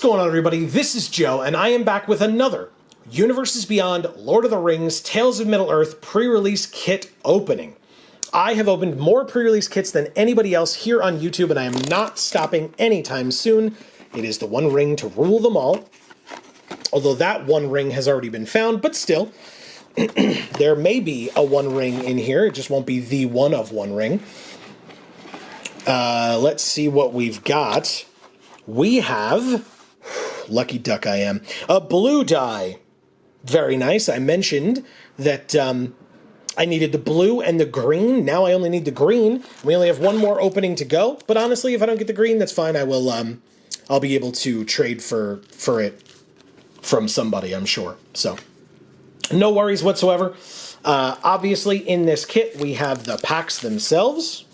going on, everybody? This is Joe, and I am back with another Universes Beyond Lord of the Rings Tales of Middle-earth pre-release kit opening. I have opened more pre-release kits than anybody else here on YouTube, and I am not stopping anytime soon. It is the one ring to rule them all, although that one ring has already been found, but still, there may be a one ring in here. It just won't be the one of one ring. Let's see what we've got. We have, lucky duck I am, a blue die. Very nice. I mentioned that I needed the blue and the green. Now I only need the green. We only have one more opening to go. But honestly, if I don't get the green, that's fine. I will. I'll be able to trade for it from somebody, I'm sure. So no worries whatsoever. Obviously, in this kit, we have the packs themselves.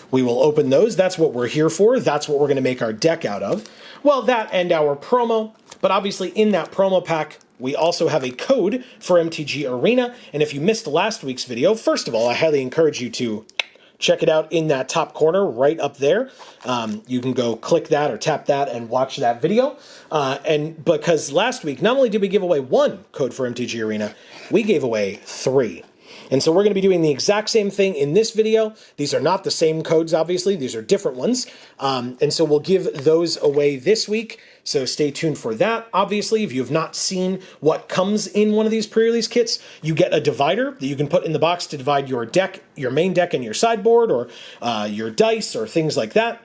We will open those. That's what we're here for. That's what we're going to make our deck out of. Well, that and our promo. But obviously, in that promo pack, we also have a code for MTG Arena. And if you missed last week's video, first of all, I highly encourage you to check it out in that top corner right up there. You can go click that or tap that and watch that video. And because last week, not only did we give away one code for MTG Arena, we gave away 3. And so we're going to be doing the exact same thing in this video. These are not the same codes, obviously. These are different ones. And so we'll give those away this week. So stay tuned for that. Obviously, if you have not seen what comes in one of these pre-release kits, you get a divider that you can put in the box to divide your deck, your main deck and your sideboard, or your dice, or things like that,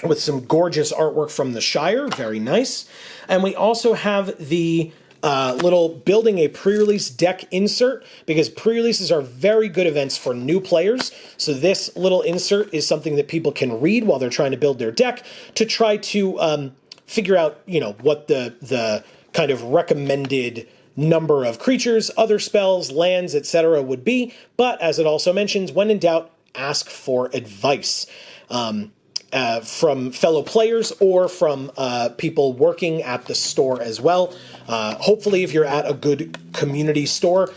with some gorgeous artwork from the Shire. Very nice. And we also have the little building a pre-release deck insert, because pre-releases are very good events for new players. So this little insert is something that people can read while they're trying to build their deck to try to figure out, you know, what the kind of recommended number of creatures, other spells, lands, etc. would be. But as it also mentions, when in doubt, ask for advice. From fellow players or from people working at the store as well. Hopefully, if you're at a good community store,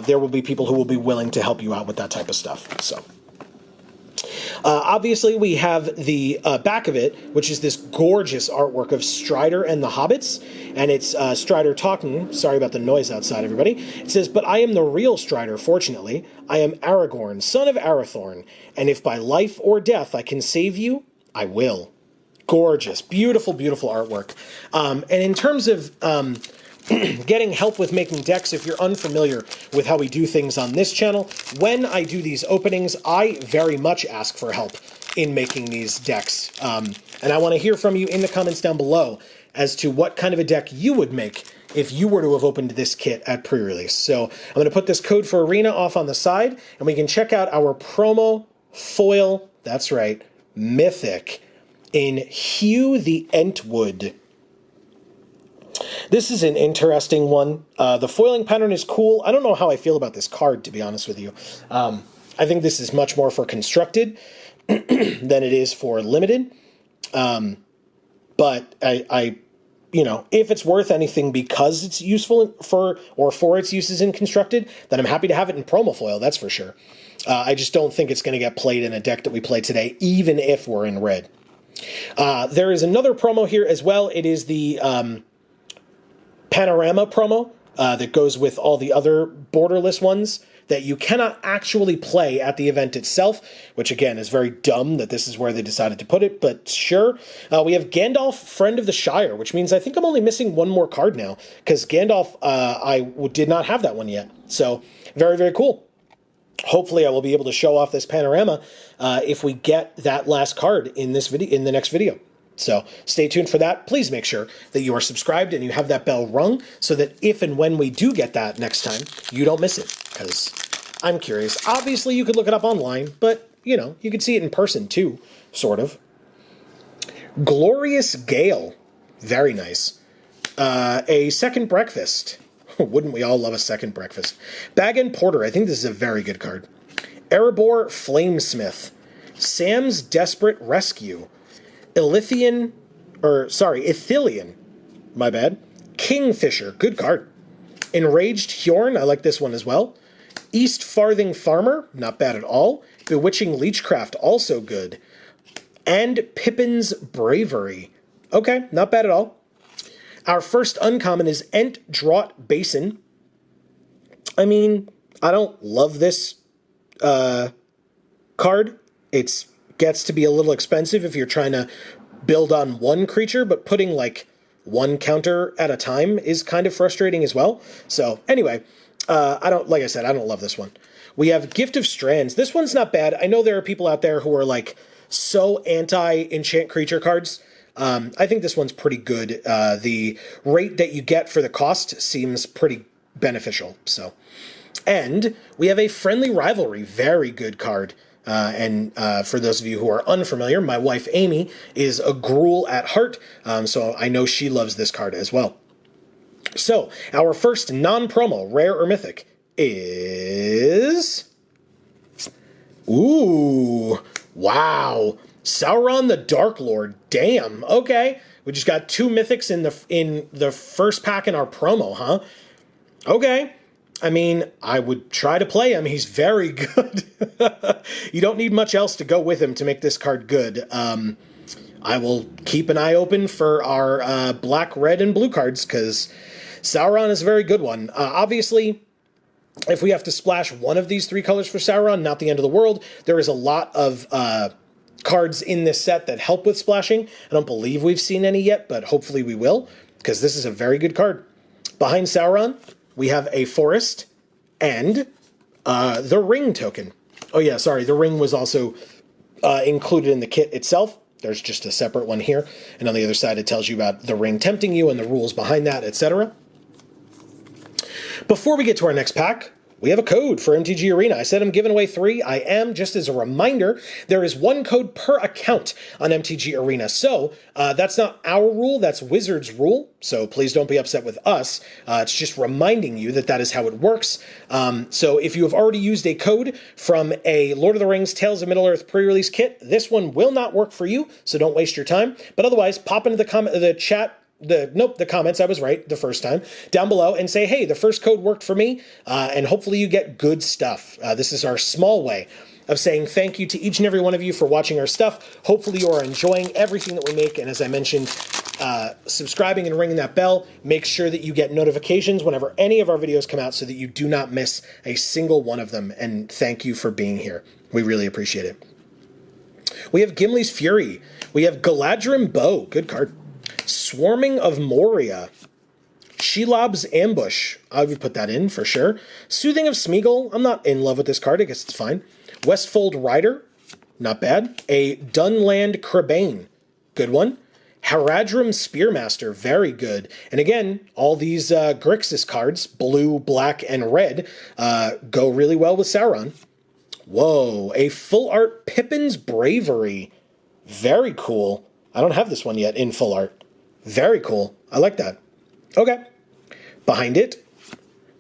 there will be people who will be willing to help you out with that type of stuff. So, obviously, we have the back of it, which is this gorgeous artwork of Strider and the Hobbits. And it's Strider talking. Sorry about the noise outside, everybody. It says, "But I am the real Strider, fortunately. I am Aragorn, son of Arathorn. And if by life or death I can save you, I will." Gorgeous. Beautiful, beautiful artwork. And in terms of getting help with making decks, if you're unfamiliar with how we do things on this channel, when I do these openings, I very much ask for help in making these decks. And I want to hear from you in the comments down below as to what kind of a deck you would make if you were to have opened this kit at pre-release. So I'm going to put this code for Arena off on the side, and we can check out our promo foil. That's right. Mythic in Hugh the Entwood. This is an interesting one. The foiling pattern is cool. I don't know how I feel about this card, to be honest with you. I think this is much more for constructed than it is for limited. But I, you know, if it's worth anything because it's useful for its uses in constructed, then I'm happy to have it in promo foil, that's for sure. I just don't think it's going to get played in a deck that we play today, even if we're in red. There is another promo here as well. It is the Panorama promo that goes with all the other borderless ones that you cannot actually play at the event itself, which again is very dumb that this is where they decided to put it, but sure. We have Gandalf, Friend of the Shire, which means I think I'm only missing one more card now, because Gandalf, I did not have that one yet. So very, very cool. Hopefully I will be able to show off this panorama if we get that last card in this video, in the next video. So stay tuned for that. Please make sure that you are subscribed and you have that bell rung so that if and when we do get that next time, you don't miss it, because I'm curious. Obviously, you could look it up online, but, you know, you could see it in person too, sort of. Glorious Gale. Very nice. A second breakfast. Wouldn't we all love a second breakfast? Bag and Porter. I think this is a very good card. Erebor Flamesmith. Sam's Desperate Rescue. Ithilien. My bad. Kingfisher. Good card. Enraged Hjorn. I like this one as well. East Farthing Farmer. Not bad at all. Bewitching Leechcraft. Also good. And Pippin's Bravery. Okay, not bad at all. Our first uncommon is Ent Draught Basin. I mean, I don't love this card. It gets to be a little expensive if you're trying to build on one creature, but putting like one counter at a time is kind of frustrating as well. So anyway, like I said, I don't love this one. We have Gift of Strands. This one's not bad. I know there are people out there who are like so anti-enchant creature cards. I think this one's pretty good. The rate that you get for the cost seems pretty beneficial. And we have a Friendly Rivalry. Very good card. And for those of you who are unfamiliar, my wife Amy is a Gruul at heart, so I know she loves this card as well. So, our first non-promo, rare or mythic, is... Ooh, wow. Sauron the Dark Lord. Damn, okay. We just got 2 mythics in the first pack in our promo, huh? Okay. I mean, I would try to play him. He's very good. You don't need much else to go with him to make this card good. I will keep an eye open for our black, red, and blue cards, because Sauron is a very good one. Obviously, if we have to splash one of these 3 colors for Sauron, not the end of the world. There is a lot of cards in this set that help with splashing. I don't believe we've seen any yet, but hopefully we will, because this is a very good card. Behind Sauron, we have a forest and the ring token. Oh yeah, sorry, the ring was also included in the kit itself. There's just a separate one here. And on the other side, it tells you about the ring tempting you and the rules behind that, etc. Before we get to our next pack, we have a code for MTG Arena. I said I'm giving away 3. I am. Just as a reminder, there is 1 code per account on MTG Arena. So that's not our rule, that's Wizards' rule. So please don't be upset with us. It's just reminding you that that is how it works. So if you have already used a code from a Lord of the Rings Tales of Middle-earth pre-release kit, this one will not work for you, so don't waste your time. But otherwise, pop into the chat, the comments, I was right the first time, down below, and say, hey, the first code worked for me, and hopefully you get good stuff. This is our small way of saying thank you to each and every one of you for watching our stuff. Hopefully you are enjoying everything that we make, and as I mentioned, subscribing and ringing that bell. Make sure that you get notifications whenever any of our videos come out so that you do not miss a single one of them, and thank you for being here. We really appreciate it. We have Gimli's Fury. We have Galadrim Bow. Good card. Swarming of Moria. Shelob's Ambush. I would put that in for sure. Soothing of Smeagol. I'm not in love with this card. I guess it's fine. Westfold Rider. Not bad. A Dunland Crabane. Good one. Haradrim Spearmaster. Very good. And again, all these Grixis cards, blue, black, and red, go really well with Sauron. Whoa. A full art Pippin's Bravery. Very cool. I don't have this one yet in full art. Very cool. I like that. Okay. Behind it,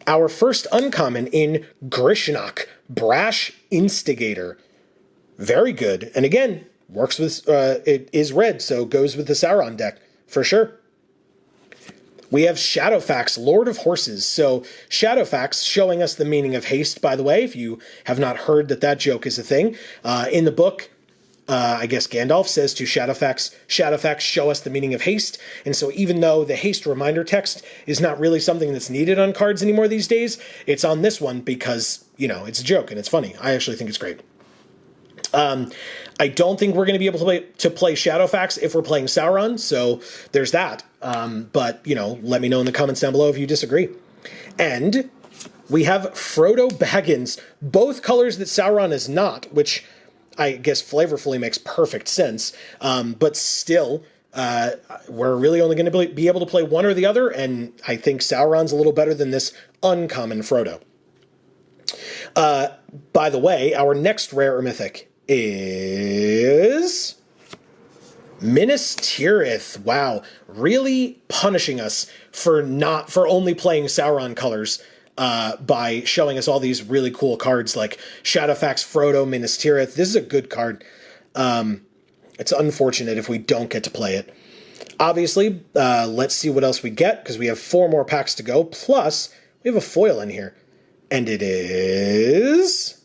our first uncommon in Grishnok, Brash Instigator. Very good. And again, works with, it is red, so goes with the Sauron deck, for sure. We have Shadowfax, Lord of Horses. So Shadowfax showing us the meaning of haste, by the way, if you have not heard that joke is a thing. In the book, I guess Gandalf says to Shadowfax, show us the meaning of haste. And so even though the haste reminder text is not really something that's needed on cards anymore these days, it's on this one because, you know, it's a joke and it's funny. I actually think it's great. I don't think we're going to be able to play Shadowfax if we're playing Sauron, so there's that. But, you know, let me know in the comments down below if you disagree. And we have Frodo Baggins, both colors that Sauron is not, which I guess flavorfully makes perfect sense, but still, we're really only going to be able to play one or the other, and I think Sauron's a little better than this uncommon Frodo. By the way, our next rare or mythic is Minas Tirith. Wow, really punishing us for only playing Sauron colors. By showing us all these really cool cards like Shadowfax, Frodo, Minas Tirith. This is a good card. It's unfortunate if we don't get to play it. Obviously, let's see what else we get, because we have 4 more packs to go. Plus, we have a foil in here. And it is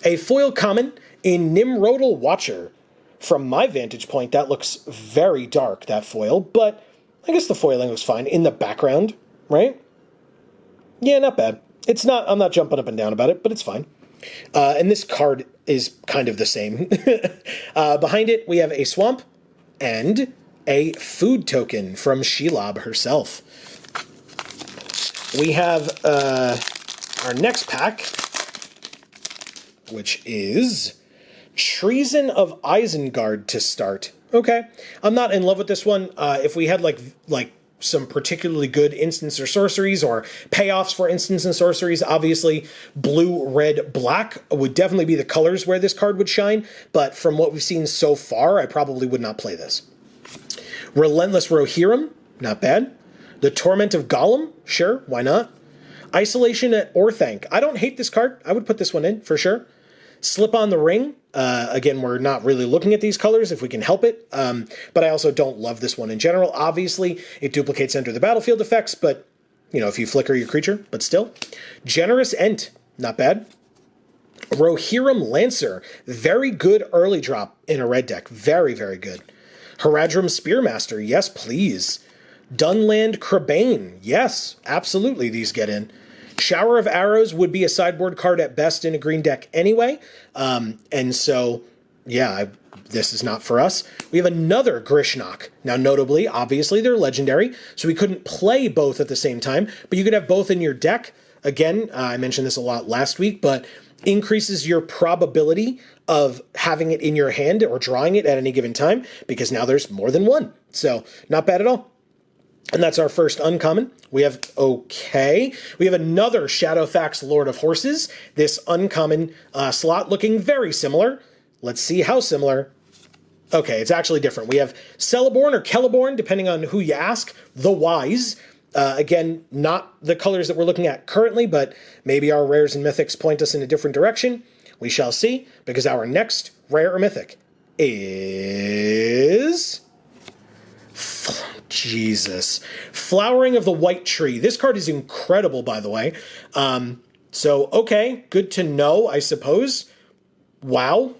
a foil common in Nimrodal Watcher. from my vantage point, that looks very dark, that foil, but I guess the foiling looks fine in the background, right? Yeah, not bad. It's not, I'm not jumping up and down about it, but it's fine. And this card is kind of the same. Behind it, we have a swamp and a food token from Shelob herself. We have our next pack, which is Treason of Isengard to start. Okay, I'm not in love with this one. If we had like some particularly good instants or sorceries or payoffs for instants and sorceries, obviously blue, red, black would definitely be the colors where this card would shine. But from what we've seen so far, I probably would not play this. Relentless Rohirrim, not bad. The Torment of Gollum, sure, why not? Isolation at Orthanc. I don't hate this card. I would put this one in for sure. Slip on the Ring. Again, we're not really looking at these colors if we can help it, but I also don't love this one in general. Obviously, it duplicates Enter the Battlefield effects, but, you know, if you flicker your creature, but still. Generous Ent, not bad. Rohirrim Lancer, very good early drop in a red deck. Very, very good. Haradrim Spearmaster, yes, please. Dunland Crabane, yes, absolutely, these get in. Shower of Arrows would be a sideboard card at best in a green deck anyway. And so, yeah, this is not for us. We have another Grishnock. Now, notably, obviously, they're legendary, so we couldn't play both at the same time, but you could have both in your deck. Again, I mentioned this a lot last week, but increases your probability of having it in your hand or drawing it at any given time, because now there's more than one. So, not bad at all. And that's our first uncommon. We have another Shadowfax Lord of Horses. This uncommon slot looking very similar. Let's see how similar. Okay, it's actually different. We have Celeborn or Celeborn, depending on who you ask. The Wise. Again, not the colors that we're looking at currently, but maybe our rares and mythics point us in a different direction. We shall see, because our next rare or mythic is... Jesus. Flowering of the White Tree. This card is incredible, by the way. So, okay, good to know, I suppose. Wow.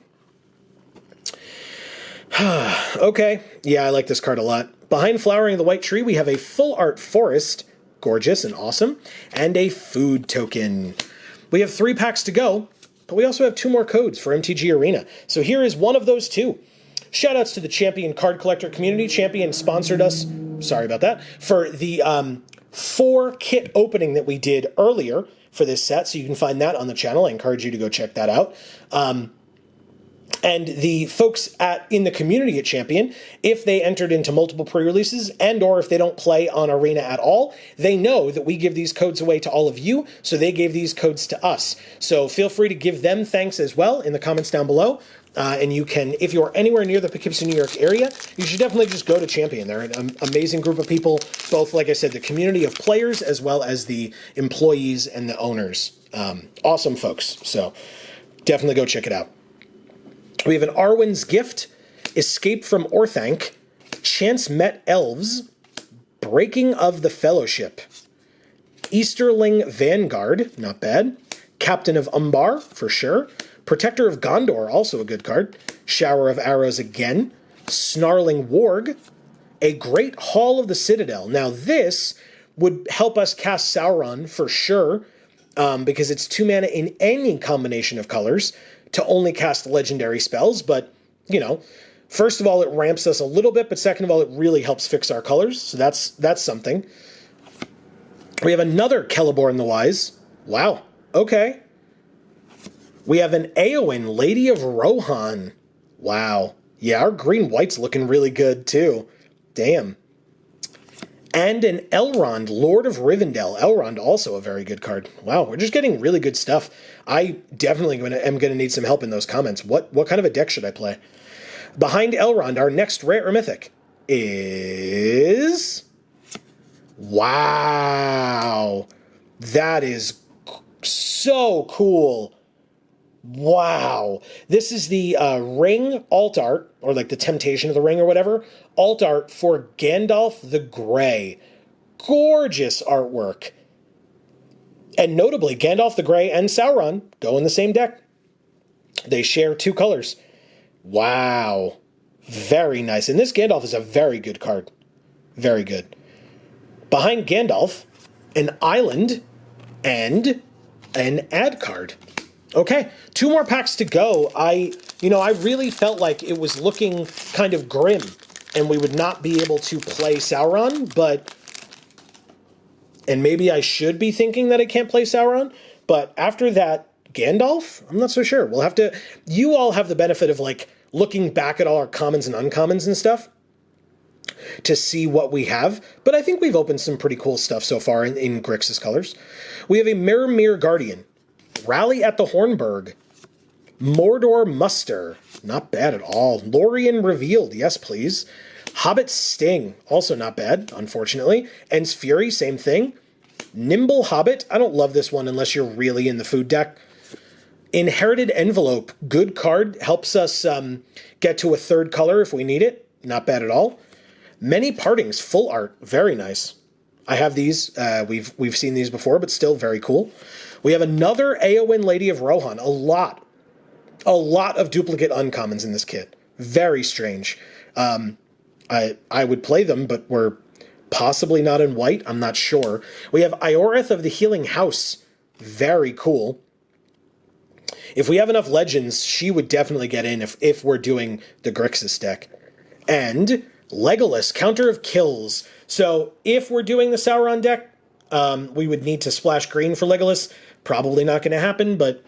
Okay, yeah, I like this card a lot. Behind Flowering of the White Tree, we have a full art forest, gorgeous and awesome, and a food token. We have 3 packs to go, but we also have 2 more codes for MTG Arena. So here is one of those 2. Shoutouts to the Champion Card Collector community. Champion sponsored us, sorry about that, for the 4 kit opening that we did earlier for this set, so you can find that on the channel. I encourage you to go check that out. And the folks in the community at Champion, if they entered into multiple pre-releases and or if they don't play on Arena at all, they know that we give these codes away to all of you, so they gave these codes to us. So feel free to give them thanks as well in the comments down below. And you can, if you're anywhere near the Poughkeepsie, New York area, you should definitely just go to Champion. They're an amazing group of people, both, like I said, the community of players as well as the employees and the owners. Awesome folks. So definitely go check it out. We have an Arwen's Gift, Escape from Orthanc, Chance Met Elves, Breaking of the Fellowship, Easterling Vanguard, not bad, Captain of Umbar, for sure, Protector of Gondor, also a good card, Shower of Arrows again, Snarling Warg, a Great Hall of the Citadel. Now this would help us cast Sauron for sure, because it's 2 mana in any combination of colors to only cast legendary spells, but, you know, first of all, it ramps us a little bit, but second of all, it really helps fix our colors, so that's something. We have another Celeborn the Wise. Wow, okay. We have an Éowyn, Lady of Rohan. Wow. Yeah, our green-white's looking really good, too. Damn. And an Elrond, Lord of Rivendell. Elrond, also a very good card. Wow, we're just getting really good stuff. I definitely am going to need some help in those comments. What kind of a deck should I play? Behind Elrond, our next rare or mythic is... Wow. That is so cool. Wow. This is the ring alt art, or like the Temptation of the Ring or whatever, alt art for Gandalf the Grey. Gorgeous artwork. And notably, Gandalf the Grey and Sauron go in the same deck. They share 2 colors. Wow. Very nice. And this Gandalf is a very good card. Very good. Behind Gandalf, an island and an ad card. Okay, 2 more packs to go. I really felt like it was looking kind of grim and we would not be able to play Sauron, and maybe I should be thinking that I can't play Sauron, but after that Gandalf, I'm not so sure. We'll have to, you all have the benefit of like looking back at all our commons and uncommons and stuff to see what we have, but I think we've opened some pretty cool stuff so far in Grixis colors. We have a Mirror Guardian, Rally at the Hornburg, Mordor Muster, not bad at all. Lorien Revealed, yes please. Hobbit Sting, also not bad, unfortunately. Ents Fury, same thing. Nimble Hobbit, I don't love this one unless you're really in the food deck. Inherited Envelope, good card, helps us get to a 3rd color if we need it, not bad at all. Many Partings, full art, very nice. I have these, we've seen these before, but still very cool. We have another Eowyn Lady of Rohan, a lot of duplicate uncommons in this kit. Very strange. I would play them, but we're possibly not in white. I'm not sure. We have Ioreth of the Healing House. Very cool. If we have enough legends, she would definitely get in if we're doing the Grixis deck. And Legolas, Counter of Kills. So if we're doing the Sauron deck, we would need to splash green for Legolas. Probably not going to happen, but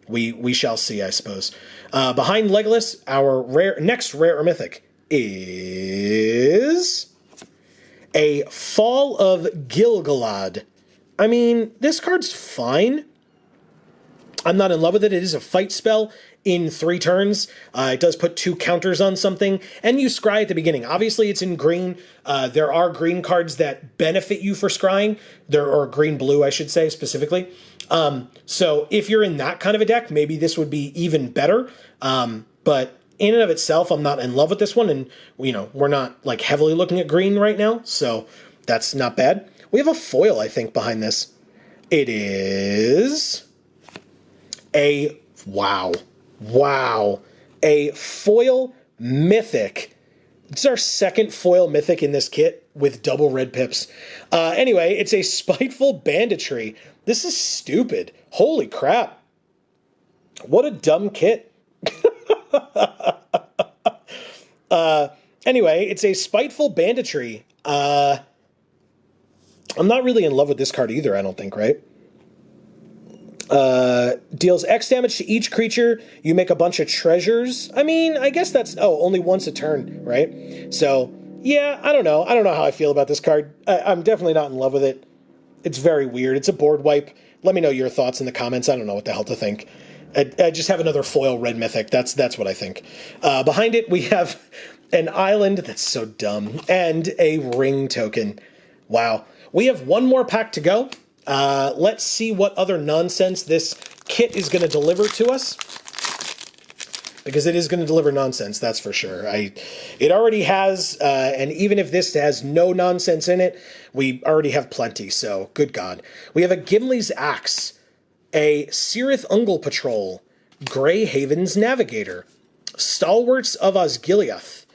we shall see, I suppose. Behind Legolas, our next rare or mythic is a Fall of Gil-galad. I mean, this card's fine. I'm not in love with it. It is a fight spell in 3 turns. It does put 2 counters on something, and you scry at the beginning. Obviously, it's in green. There are green cards that benefit you for scrying. Or green-blue, I should say, specifically. So if you're in that kind of a deck, maybe this would be even better. But in and of itself, I'm not in love with this one, and we're not like heavily looking at green right now, so that's not bad. We have a foil, I think, behind this. It is a a foil mythic. It's our 2nd foil mythic in this kit with double red pips. Anyway, it's a Spiteful Banditry. This is stupid. Holy crap. What a dumb kit. Anyway, it's a Spiteful Banditry. I'm not really in love with this card either, I don't think, right? Deals X damage to each creature. You make a bunch of treasures. I mean, I guess that's... only once a turn, right? So, yeah, I don't know. I don't know how I feel about this card. I'm definitely not in love with it. It's very weird. It's a board wipe. Let me know your thoughts in the comments. I don't know what the hell to think. I just have another foil red mythic. That's what I think. Behind it, we have an island. That's so dumb. And a ring token. Wow. We have 1 more pack to go. Let's see what other nonsense this kit is going to deliver to us. Because it is going to deliver nonsense, that's for sure. It already has, and even if this has no nonsense in it, we already have plenty, so good God. We have a Gimli's Axe, a Cirith Ungol Patrol, Grey Haven's Navigator, Stalwarts of Osgiliath,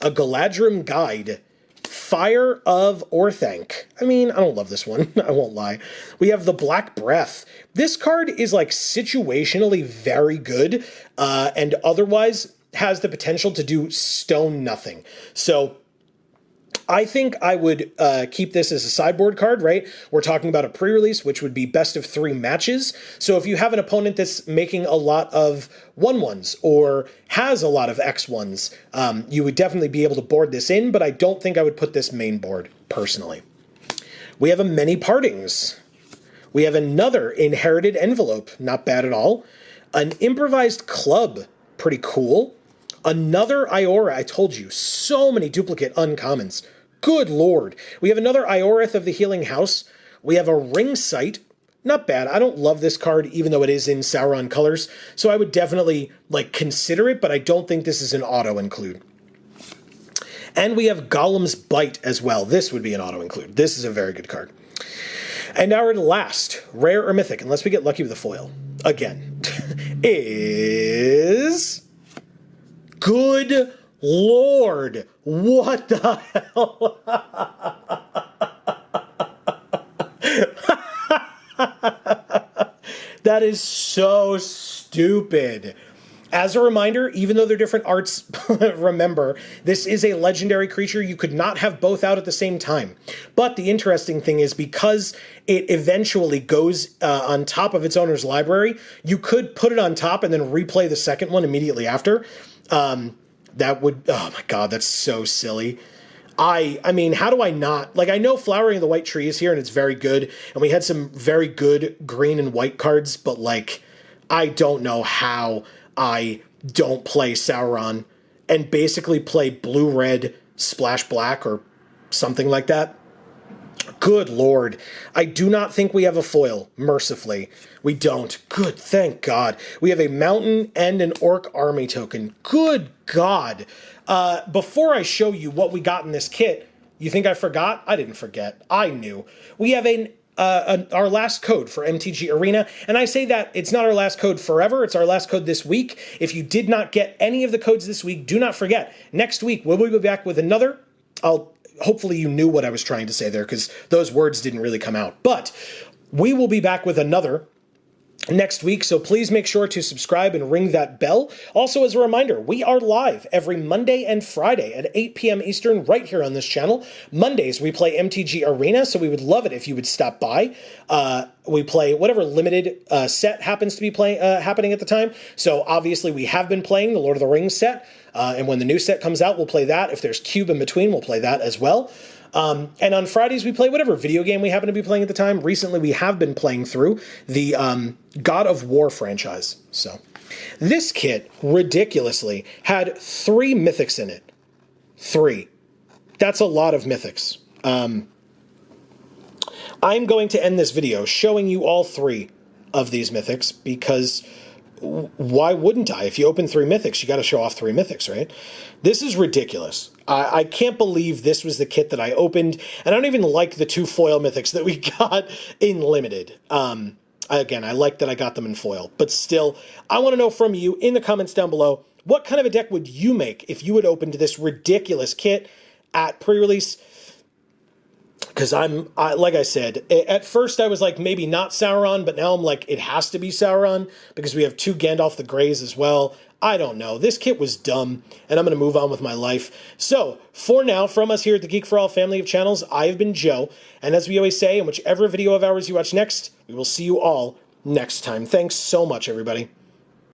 a Galadrim Guide, Fire of Orthanc. I mean, I don't love this one. I won't lie. We have the Black Breath. This card is like situationally very good, and otherwise has the potential to do stone nothing. So I think I would keep this as a sideboard card, right? We're talking about a pre-release, which would be best of 3 matches. So if you have an opponent that's making a lot of 1/1s or has a lot of X1s, you would definitely be able to board this in, but I don't think I would put this main board, personally. We have a Many Partings. We have another Inherited Envelope, not bad at all. An Improvised Club, pretty cool. Another Iora, I told you, so many duplicate uncommons. Good lord. We have another Ioreth of the Healing House. We have a Ring Sight. Not bad. I don't love this card, even though it is in Sauron colors. So I would definitely, consider it, but I don't think this is an auto-include. And we have Gollum's Bite as well. This would be an auto-include. This is a very good card. And our last, rare or mythic, unless we get lucky with a foil, again, is... Good Lord, what the hell? That is so stupid. As a reminder, even though they're different arts, remember, this is a legendary creature. You could not have both out at the same time. But the interesting thing is, because it eventually goes on top of its owner's library, you could put it on top and then replay the second one immediately after. That would, oh my god, that's so silly. I mean, how do I not? Like, I know Flowering of the White Tree is here, and it's very good, and we had some very good green and white cards, but, like, I don't know how I don't play Sauron and basically play blue-red splash black or something like that. Good lord. I do not think we have a foil, mercifully. We don't. Good, thank God. We have a mountain and an orc army token. Good God. Before I show you what we got in this kit, you think I forgot? I didn't forget. I knew. We have our last code for MTG Arena, and I say that it's not our last code forever, it's our last code this week. If you did not get any of the codes this week, do not forget, next week we'll be back with another. Hopefully you knew what I was trying to say there, because those words didn't really come out. But we will be back with another next week, so please make sure to subscribe and ring that bell. Also, as a reminder, we are live every Monday and Friday at 8 p.m. Eastern right here on this channel. Mondays, we play MTG Arena, so we would love it if you would stop by. We play whatever limited set happens to be happening at the time. So obviously, we have been playing the Lord of the Rings set, and when the new set comes out, we'll play that. If there's Cube in between, we'll play that as well. And on Fridays, we play whatever video game we happen to be playing at the time. Recently, we have been playing through the God of War franchise. So this kit, ridiculously, had 3 mythics in it. 3. That's a lot of mythics. I'm going to end this video showing you all 3 of these mythics, because why wouldn't I? If you open 3 mythics, you got to show off 3 mythics, right? This is ridiculous. I can't believe this was the kit that I opened, and I don't even like the 2 foil mythics that we got in limited. Again, I like that I got them in foil, but still, I want to know from you in the comments down below, what kind of a deck would you make if you had opened this ridiculous kit at pre-release? Because like I said, at first I was like, maybe not Sauron, but now I'm like, it has to be Sauron, because we have 2 Gandalf the Greys as well. I don't know. This kit was dumb, and I'm going to move on with my life. So, for now, from us here at the Geek for All family of channels, I have been Joe, and as we always say, in whichever video of ours you watch next, we will see you all next time. Thanks so much, everybody.